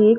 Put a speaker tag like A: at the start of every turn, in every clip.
A: 1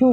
A: 2